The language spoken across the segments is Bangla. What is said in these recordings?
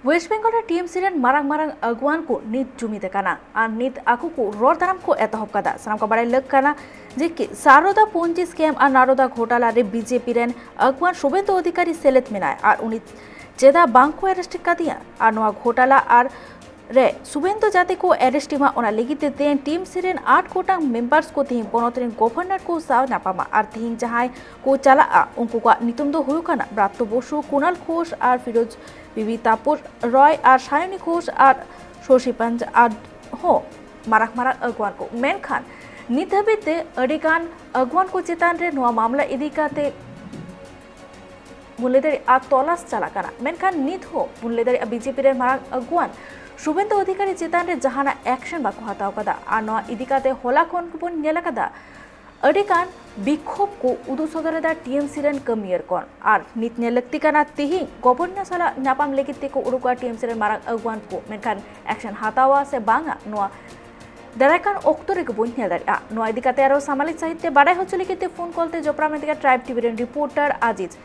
Waste Bengal TMC rain Marang Marang अगुवान को नित जुमिदे काना और नित आकु को रोड दाराम को एतहब कदा सानाम को बारे लग काना जे कि सारोदा पोंजी स्कैम और नारोदा घोटाला रे बीजेपी रेन अगुवान शुभेंदु अधिकारी सेलेत मेनाय और उनी चेदा बांग को अरेस्ट कदिया और नोआ घोटाला और रे शुभेंदु जाति को अरेस्ट मा ओना लगिते तेन टीम सिरेन 8 गोटांग मेंबर्स को तीन पोनोतरेन गवर्नर को साव नापामा और तीन जहां को चला उनको का नितुम दो हुयो काना ब्रात्य बसु कुणाल घोष और फिरोज बीबी तापुर रॉय और सायनी घोष और शशि पंच और हो मारक मारक अगवान को मेनखान नित हबीते अडिगान अगवान को चेतान रे नोआ मामला इदिकाते मुलेदारी आ तलाश चला काना मेनखान नित हो मुलेदारी बीजेपी रे मारक अगवान शुभेंदु अधिकारी चेतान रे जहाना एक्शन बाको हताव कदा आ नोआ इदिकाते होला कोन को बन नेला कदा अडिगान विक्षोभ को उदु सदरदा टीएमसी रेन कमियर कोन और नित ने लगती काना तिही गवर्नर साला नापाम लेकिते को उरुका टीएमसी रेन मारक अगवान को मेनखान एक्शन हतावा से बांगा नोआ दराकान ओक्तोरे को बन नेला नोआ इदिकाते आरो सामाजिक साहित्य बाड़ाय होचले किते फोन कॉलते जोपरा मेदिका ट्राइब टीवी रेन रिपोर्टर আজিজ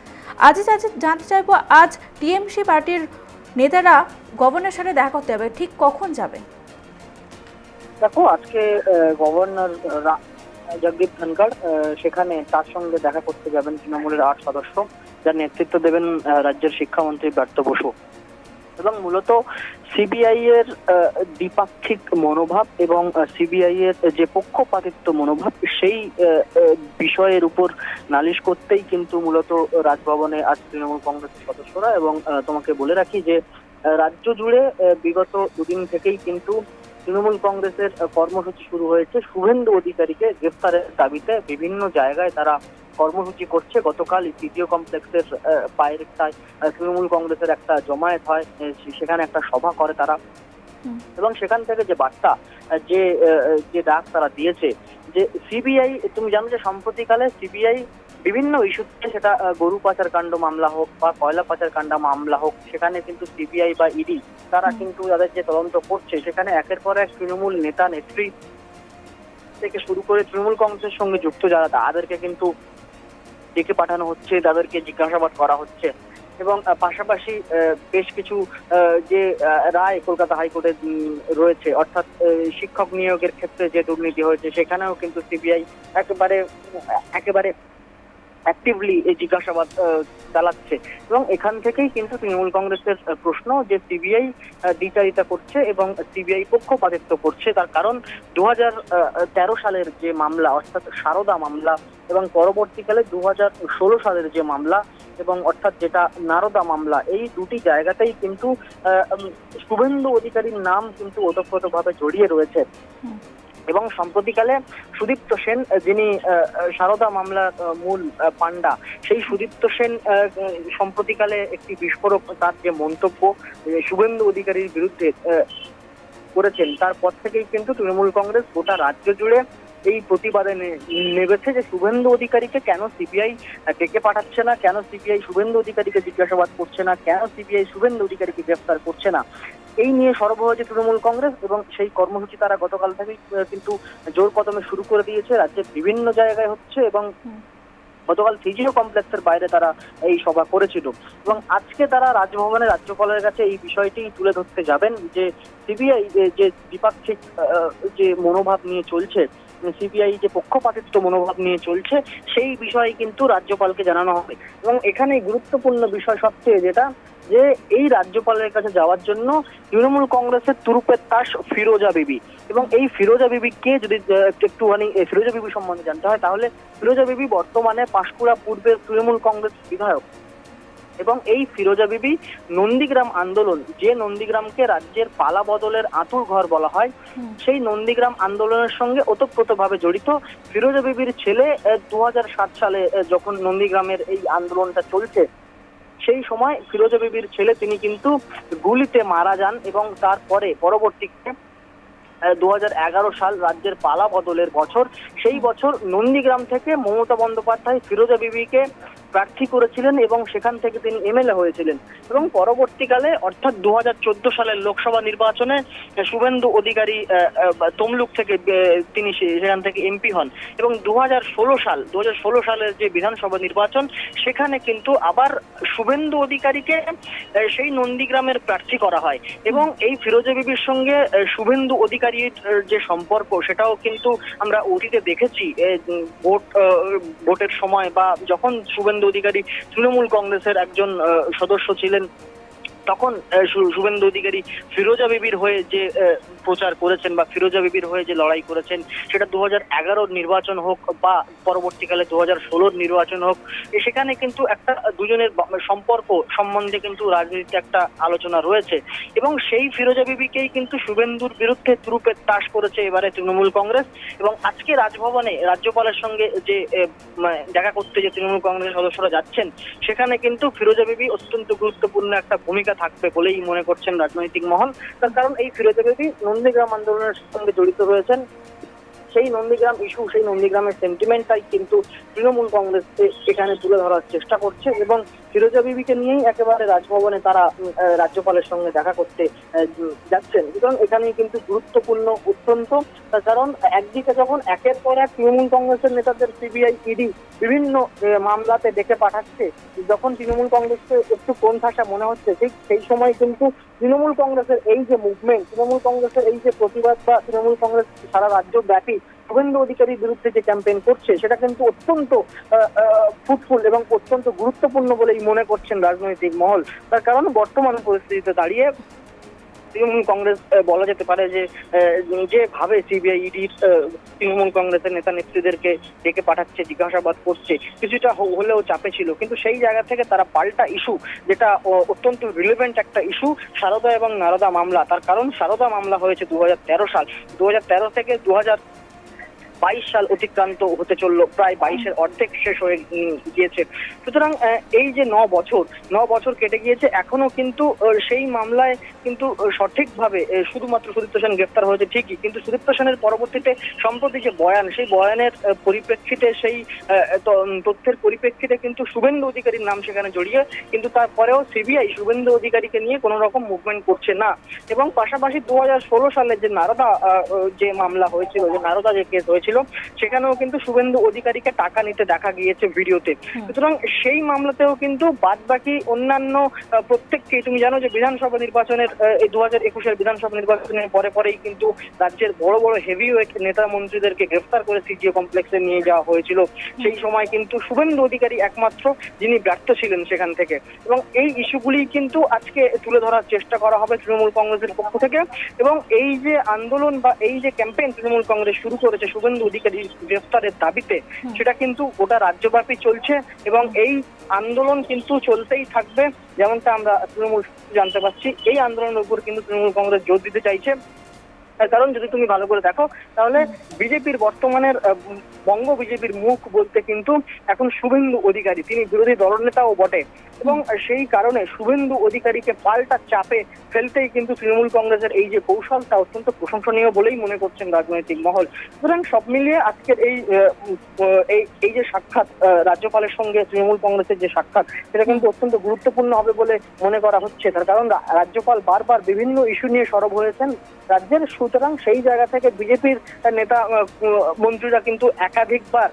जानते चाइबो आज टीएमसी पार्टिर नेतारा गवर्नर साथे দেখা করতে হবে ঠিক কখন যাবে দেখো আজকে গভর্নর জগদীপ ধনখড় সেখানে তার সঙ্গে দেখা করতে যাবেন তৃণমূলের 8 সদস্য যার নেতৃত্ব দেবেন রাজ্যের শিক্ষামন্ত্রী ব্রাত্য বসু এবং মূলত সিবিআই এর দ্বিপাক্ষিক মনোভাব এবং সিবিআই এর যে পক্ষপাতিত্ব মনোভাব সেই বিষয়ের উপর নালিশ করতেই কিন্তু মূলত রাজভবনে আজ তৃণমূল কংগ্রেসের সদস্যরা এবং তোমাকে বলে রাখি যে রাজ্য জুড়ে বিগত দুদিন থেকেই কিন্তু তৃণমূল কংগ্রেসের কর্মসূচি শুরু হয়েছে শুভেন্দু অধিকারীকে গ্রেফতারের দাবিতে বিভিন্ন জায়গায় তারা কর্মসূচি করছে গতকাল সিডিও কমপ্লেক্সের পায়ের একটা তৃণমূল কংগ্রেসের একটা জমায়েত হয় সেখানে একটা সভা করে তারা এবং সেখান থেকে যে বার্তা যে ডাক তারা দিয়েছে যে সিবিআই তুমি জানো যে সম্প্রতিকালে সিবিআই বিভিন্ন ইস্যুতে সেটা গরু পাচার কাণ্ড মামলা হোক বা কয়লা পাচার কাণ্ড মামলা হোক সেখানে কিন্তু সিবিআই বা ইডি তারা কিন্তু তাদের যে তদন্ত করছে সেখানে একের পর এক তৃণমূল নেতা নেত্রী থেকে শুরু করে তৃণমূল কংগ্রেসের সঙ্গে যুক্ত যারা তাদেরকে কিন্তু ডেকে পাঠানো হচ্ছে তাদেরকে জিজ্ঞাসাবাদ করা হচ্ছে এবং পাশাপাশি বেশ কিছু যে রায় কলকাতা হাইকোর্টে রয়েছে অর্থাৎ শিক্ষক নিয়োগের ক্ষেত্রে যে দুর্নীতি হয়েছে সেখানেও কিন্তু সিবিআই একেবারে অ্যাক্টিভলি এই জিজ্ঞাসাবাদ চালাচ্ছে এবং এখান থেকেই কিন্তু তৃণমূল কংগ্রেসের প্রশ্ন যে সিবিআই দ্বিচারিতা করছে এবং সিবিআই পক্ষপাতিত্ব করছে তার কারণ 2013 সালের যে মামলা অর্থাৎ সারদা মামলা এবং পরবর্তীকালে 2016 সালের যে মামলা এবং অর্থাৎ যেটা নারদা মামলা এই দুটি জায়গাতেই কিন্তু শুভেন্দু অধিকারীর নাম কিন্তু ওতপ্রোতভাবে জড়িয়ে রয়েছে এবং সম্প্রতিকালে সুদীপ্ত সেন যিনি সারদা মামলার মূল পান্ডা সেই সুদীপ্ত সেন সম্প্রতিকালে একটি বিস্ফোরক তার যে মন্তব্য শুভেন্দু অধিকারীর বিরুদ্ধে করেছেন তারপর থেকেই কিন্তু তৃণমূল কংগ্রেস গোটা রাজ্য জুড়ে এই প্রতিবাদে নেমেছে যে শুভেন্দু অধিকারীকে কেন সিবিআই ডেকে পাঠাচ্ছে না কেন সিবিআই শুভেন্দু অধিকারীকে জিজ্ঞাসাবাদ করছে না কেন সিবিআই শুভেন্দু অধিকারীকে গ্রেফতার করছে না এই নিয়ে সরব হয়েছে তৃণমূল কংগ্রেস এবং সেই কর্মসূচি তারা গতকাল থেকেই কিন্তু জোর কদমে শুরু করে দিয়েছে রাজ্যের বিভিন্ন জায়গায় হচ্ছে এবং গতকাল সিজিও কমপ্লেক্সের বাইরে তারা এই সভা করেছিল এবং আজকে তারা রাজভবনে রাজ্যপালের কাছে এই বিষয়টি তুলে ধরতে যাবেন যে সিবিআই যে দ্বিপাক্ষিক যে মনোভাব নিয়ে চলছে সিবিআই যে পক্ষপাতিত্ব মনোভাব নিয়ে চলছে সেই বিষয়ে কিন্তু রাজ্যপালকে জানানো হবে এবং এখানে গুরুত্বপূর্ণ বিষয় সবচেয়ে যেটা যে এই রাজ্যপালের কাছে যাওয়ার জন্য তৃণমূল কংগ্রেসের তুরুপের তাস ফিরোজা বিবি এবং এই ফিরোজা বিবি কে যদি একটুখানি ফিরোজা বিবি সম্বন্ধে জানতে হয় তাহলে ফিরোজা বিবি বর্তমানে পাঁশকুড়া পূর্বের তৃণমূল কংগ্রেস বিধায়ক এবং এই ফিরোজা বিবি নন্দীগ্রাম আন্দোলন যে নন্দীগ্রামকে রাজ্যের পালা বদলের আঁতুর ঘর বলা হয় সেই নন্দীগ্রাম আন্দোলনের সঙ্গে ওতপ্রোতভাবে জড়িত ফিরোজা বিবির ছেলে 2007 সালে যখন নন্দীগ্রামের এই আন্দোলনটা চলছে সেই সময় ফিরোজা বিবির ছেলে তিনি কিন্তু গুলিতে মারা যান এবং তারপরে পরবর্তীতে 2011 সাল রাজ্যের পালা বদলের বছর সেই বছর নন্দীগ্রাম থেকে মমতা বন্দ্যোপাধ্যায় ফিরোজা বিবিকে প্রার্থী করেছিলেন এবং সেখান থেকে তিনি এমএলএ হয়েছিলেন এবং পরবর্তীকালে অর্থাৎ 2014 সালের লোকসভা নির্বাচনে শুভেন্দু অধিকারী তমলুক থেকে তিনি সেখান থেকে এমপি হন এবং 2016 সালের যে বিধানসভা নির্বাচন সেখানে কিন্তু আবার শুভেন্দু অধিকারীকে সেই নন্দীগ্রামের প্রার্থী করা হয় এবং এই ফিরোজা বিবির সঙ্গে শুভেন্দু অধিকারীর যে সম্পর্ক সেটাও কিন্তু আমরা অতীতে দেখেছি। ভোটের সময় বা যখন শুভেন্দু অধিকারী তৃণমূল কংগ্রেসের একজন সদস্য ছিলেন তখন শুভেন্দু অধিকারী ফিরোজা বিবির হয়ে যে প্রচার করেছেন বা ফিরোজা বিবির হয়ে যে লড়াই করেছেন সেটা 2011 নির্বাচন হোক বা পরবর্তীকালে 2016 নির্বাচন হোক, সেখানে কিন্তু একটা দুজনের সম্পর্ক সম্বন্ধে কিন্তু রাজনীতিতে একটা আলোচনা রয়েছে এবং সেই ফিরোজা বিবিকেই কিন্তু শুভেন্দুর বিরুদ্ধে তুরুপের তাস করেছে এবারে তৃণমূল কংগ্রেস এবং আজকে রাজভবনে রাজ্যপালের সঙ্গে যে দেখা করতে যে তৃণমূল কংগ্রেসের সদস্যরা যাচ্ছেন সেখানে কিন্তু ফিরোজা বিবি অত্যন্ত গুরুত্বপূর্ণ একটা ভূমিকা থাকবে বলেই মনে করছেন রাজনৈতিক মহল। তার কারণ এই ফিরোজা বিবি নন্দীগ্রাম আন্দোলনের সঙ্গে জড়িত রয়েছেন। সেই নন্দীগ্রাম ইস্যু, সেই নন্দীগ্রামের সেন্টিমেন্টটাই কিন্তু তৃণমূল কংগ্রেস এখানে তুলে ধরার চেষ্টা করছে এবং ফিরোজা বিবিকে নিয়েই একেবারে রাজভবনে তারা রাজ্যপালের সঙ্গে দেখা করতে যাচ্ছেন। সুতরাং এখানেই কিন্তু গুরুত্বপূর্ণ অত্যন্ত, তার কারণ একদিকে যখন একের পর এক তৃণমূল কংগ্রেসের নেতাদের সিবিআই ইডি বিভিন্ন মামলাতে ডেকে পাঠাচ্ছে, যখন তৃণমূল কংগ্রেসকে একটু কোণঠাসা মনে হচ্ছে ঠিক সেই সময় কিন্তু তৃণমূল কংগ্রেসের এই যে মুভমেন্ট, তৃণমূল কংগ্রেসের এই যে প্রতিবাদ বা তৃণমূল কংগ্রেস সারা রাজ্যব্যাপী শুভেন্দু অধিকারীর বিরুদ্ধে যে ক্যাম্পেইন করছে সেটা কিন্তু অত্যন্ত ফ্রুটফুল এবং অত্যন্ত গুরুত্বপূর্ণ বলেই মনে করছেন রাজনৈতিক মহল। তার কারণ বর্তমান পরিস্থিতিতে দাঁড়িয়ে তৃণমূল কংগ্রেস বলা যেতে পারে যে যেভাবে সিবিআই ইডির তৃণমূল কংগ্রেসের নেতা নেত্রীদেরকে ডেকে পাঠাচ্ছে, জিজ্ঞাসাবাদ করছে, কিছুটা হলেও চাপে ছিল, কিন্তু সেই জায়গা থেকে তারা পাল্টা ইস্যু, যেটা অত্যন্ত রিলেভেন্ট একটা ইস্যু, সারদা এবং নারদা মামলা। তার কারণ সারদা মামলা হয়েছে 2013 সাল, 2013 থেকে 2022 সাল অতিক্রান্ত হতে চললো, প্রায় 22-এর অর্ধেক শেষ হয়ে গিয়েছে। সুতরাং এই যে 9 বছর কেটে গিয়েছে, এখনো কিন্তু সেই মামলায় কিন্তু সঠিকভাবে শুধুমাত্র সুদীপ্ত সেন গ্রেফতার হয়েছে ঠিকই, কিন্তু সুদীপ্ত সেনের পরবর্তীতে সম্প্রতি যে বয়ান, সেই বয়ানের পরিপ্রেক্ষিতে, সেই তথ্যের পরিপ্রেক্ষিতে কিন্তু শুভেন্দু অধিকারীর নাম সেখানে জড়িয়ে, কিন্তু তারপরেও সিবিআই শুভেন্দু অধিকারীকে নিয়ে কোনো রকম মুভমেন্ট করছে না। এবং পাশাপাশি 2016 সালে যে নারদা যে মামলা হয়েছিল, যে নারদা যে কেস হয়েছিল, সেখানেও কিন্তু শুভেন্দু অধিকারীকে টাকা নিতে দেখা গিয়েছে ভিডিওতে। সুতরাং সেই মামলাতেও কিন্তু বাদ বাকি অন্যান্য প্রত্যেককে, তুমি জানো যে বিধানসভা নির্বাচনের এই 2021-এর বিধানসভা নির্বাচনের পরেই কিন্তু রাজ্যের বড় বড় হেভিওয়েট নেতা মন্ত্রীদেরকে গ্রেফতার করে সিজিও কমপ্লেক্সে নিয়ে যাওয়া হয়েছিল। সেই সময় কিন্তু শুভেন্দু অধিকারী একমাত্র যিনি ব্যর্থ ছিলেন সেখান থেকে। এবং এই ইস্যুগুলি কিন্তু আজকে তুলে ধরার চেষ্টা করা হবে তৃণমূল কংগ্রেসের পক্ষ থেকে। এবং এই যে আন্দোলন বা এই যে ক্যাম্পেইন তৃণমূল কংগ্রেস শুরু করেছে শুভেন্দু অধিকারী গ্রেফতারের দাবিতে, সেটা কিন্তু গোটা রাজ্যব্যাপী চলছে এবং এই আন্দোলন কিন্তু চলতেই থাকবে। যেমনটা আমরা তৃণমূল জানতে পারছি, এই আন্দোলনের উপর কিন্তু তৃণমূল কংগ্রেস জোর দিতে চাইছে। কারণ যদি তুমি ভালো করে দেখো তাহলে বিজেপির বর্তমানের বঙ্গ বিজেপির মুখ বলতে কিন্তু এখন শুভেন্দু অধিকারী, তিনি বিরোধী দলনেতাও বটে এবং সেই কারণে শুভেন্দু অধিকারীকে পাল্টা চাপে ফেলতেই কিন্তু তৃণমূল কংগ্রেসের এই যে কৌশলটা অত্যন্ত প্রশংসনীয় বলেই মনে করছেন রাজনৈতিক মহল। সুতরাং সব মিলিয়ে আজকের এই যে সাক্ষাৎ, রাজ্যপালের সঙ্গে তৃণমূল কংগ্রেসের যে সাক্ষাৎ, সেটা কিন্তু অত্যন্ত গুরুত্বপূর্ণ হবে বলে মনে করা হচ্ছে। তার কারণ রাজ্যপাল বারবার বিভিন্ন ইস্যু নিয়ে সরব হয়েছেন রাজ্যের। সুতরাং সেই জায়গা থেকে বিজেপির নেতা মন্ত্রীরা কিন্তু একাধিকবার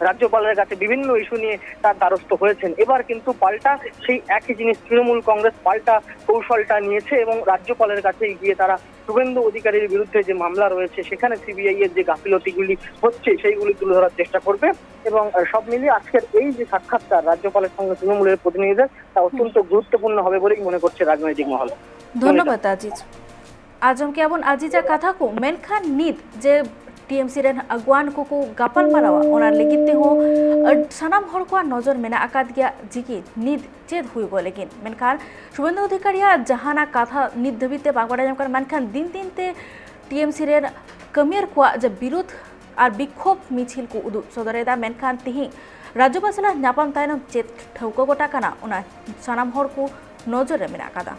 রাজ্যপালের কাছে বিভিন্ন ইস্যু নিয়ে তার দ্বারস্থ হয়েছেন। এবার কিন্তু পাল্টা সেই একই জিনিস তৃণমূল কংগ্রেস পাল্টা কৌশলটা নিয়েছে এবং রাজ্যপালের কাছে গিয়ে তারা শুভেন্দু অধিকারীর বিরুদ্ধে যে মামলা রয়েছে, সেখানে সিবিআই এর যে গাফিলতিগুলি হচ্ছে সেইগুলি তুলে ধরার চেষ্টা করবে। এবং সব মিলিয়ে আজকের এই যে সাক্ষাৎকার রাজ্যপালের সঙ্গে তৃণমূলের প্রতিনিধিদের, তা অত্যন্ত গুরুত্বপূর্ণ হবে বলেই মনে করছে রাজনৈতিক মহল। ধন্যবাদ আজিজ। आजम के अबन आजीजा कथा को मेनखान नीत जे टीएमसी रेन अगुआन को गापल मारावा ओना लेगिते हो सनाम हर को नजर मेना आकाद गया जिकी नीत चेद हुई गो, लेकिन मेनखान शुभेंदु अधिकारिया जहाना कथा नीत धबिते बागवाड़ा जमकर मेनखान दिन दिन ते टीएमसी रेन कमियर को जे विरोध और विक्षोभ मिছিল को उदु सदरेदा मेनखान तिहि राज्यपाल सलाह नापाम तायनम चेद ठौको गोटा काना ओना सनाम हर को नजर मेना आकादा।